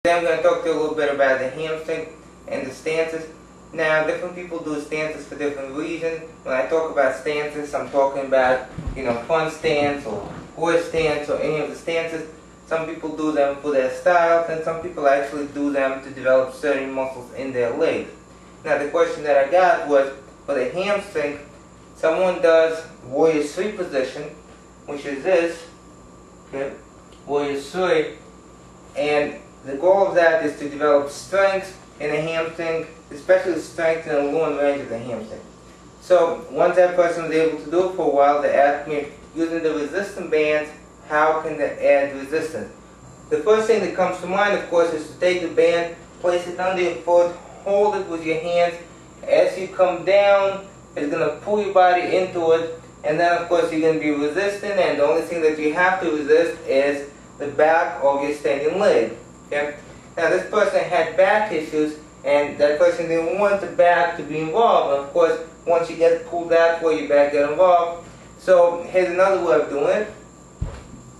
Then I'm going to talk to you a little bit about the hamstring and the stances. Now, different people do stances for different reasons. When I talk about stances, I'm talking about, fun stance or horse stance or any of the stances. Some people do them for their styles, and some people actually do them to develop certain muscles in their legs. Now, the question that I got was, for the hamstring, someone does warrior 3 position, which is this, okay, warrior 3, and the goal of that is to develop strength in the hamstring, especially strength in the lower range of the hamstring. So once that person is able to do it for a while, they ask me, using the resistance bands, how can they add resistance? The first thing that comes to mind, of course, is to take the band, place it under your foot, hold it with your hands. As you come down, it's going to pull your body into it, and then of course you're going to be resistant, and the only thing that you have to resist is the back of your standing leg. Okay? Now, this person had back issues, and that person didn't want the back to be involved. And of course, once you get pulled that way, your back get involved. So here's another way of doing it,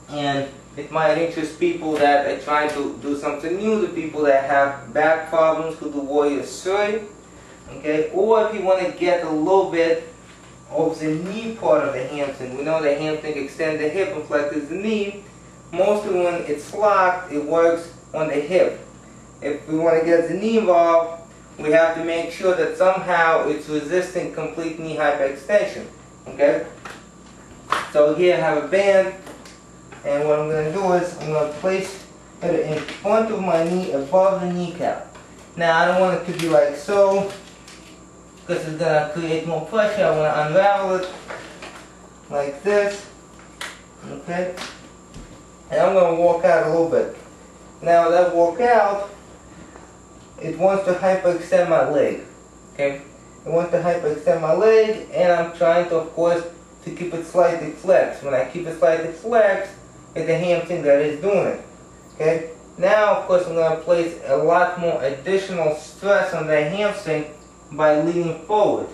and it might interest people that are trying to do something new, to people that have back problems who do warrior 3. Okay, or if you want to get a little bit of the knee part of the hamstring. We know the hamstring extends the hip and flexes the knee. Mostly when it's locked, it works on the hip. If we want to get the knee involved, we have to make sure that somehow it's resisting complete knee hyperextension. Okay? So here I have a band, and what I'm going to do is I'm going to place it in front of my knee, above the kneecap. Now, I don't want it to be like so, because it's going to create more pressure. I want to unravel it like this. Okay? And I'm going to walk out a little bit. Now, as I walk out, it wants to hyperextend my leg. Okay? It wants to hyperextend my leg, and I'm trying to, of course, to keep it slightly flexed. When I keep it slightly flexed, it's the hamstring that is doing it. Okay? Now, of course, I'm going to place a lot more additional stress on the hamstring by leaning forward.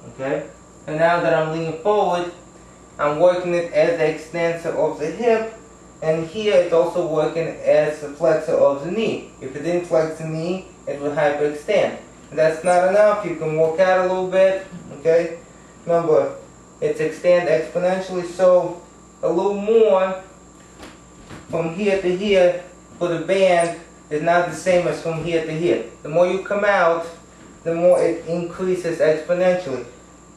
Okay? And now that I'm leaning forward, I'm working it as the extensor of the hip, and here it's also working as the flexor of the knee. If it didn't flex the knee, it would hyperextend. If that's not enough, you can walk out a little bit. Okay? Remember, it's extend exponentially, so a little more from here to here for the band is not the same as from here to here. The more you come out, the more it increases exponentially.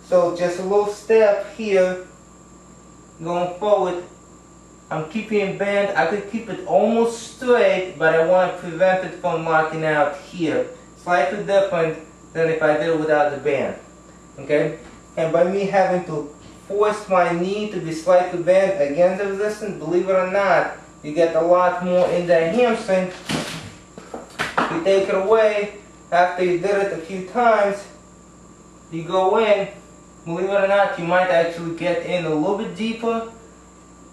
So just a little step here, going forward. I'm keeping it bent. I could keep it almost straight, but I want to prevent it from marking out here. Slightly different than if I did it without the band. Okay? And by me having to force my knee to be slightly bent against the resistance, believe it or not, you get a lot more in the hamstring. You take it away, after you did it a few times, you go in, believe it or not, you might actually get in a little bit deeper.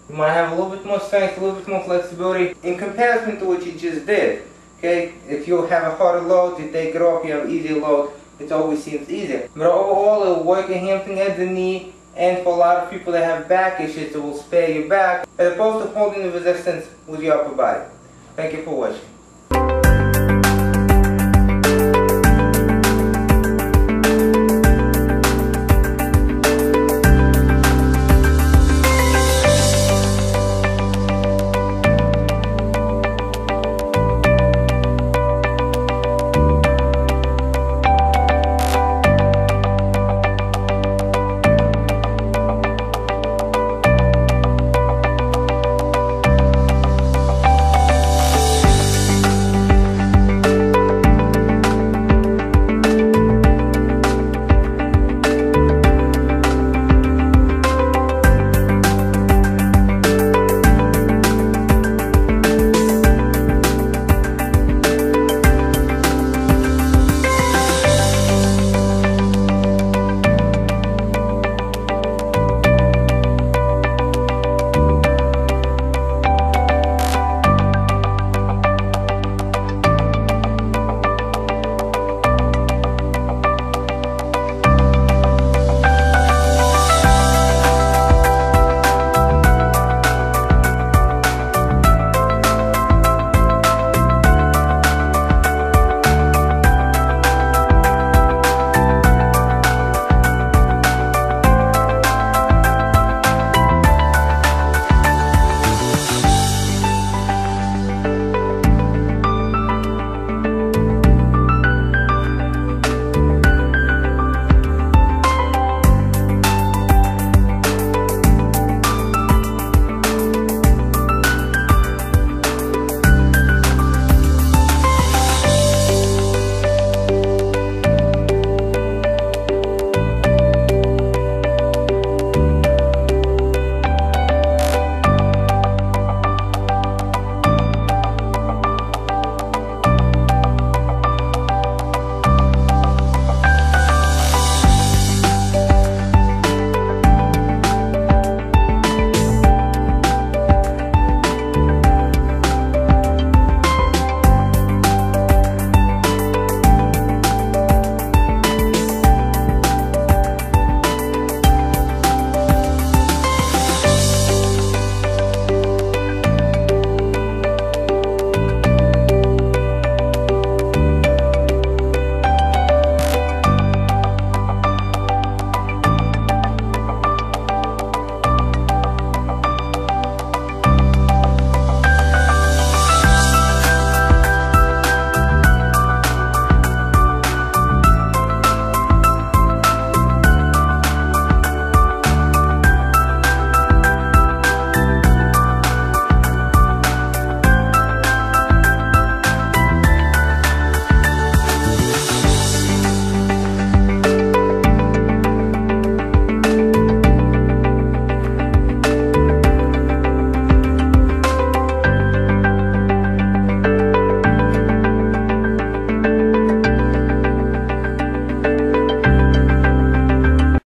You might have a little bit more strength, a little bit more flexibility in comparison to what you just did. Okay? If you have a harder load, you take it off, you have an easier load, it always seems easier. But overall, it will work your hamstring at the knee, and for a lot of people that have back issues, it will spare your back, as opposed to holding the resistance with your upper body. Thank you for watching.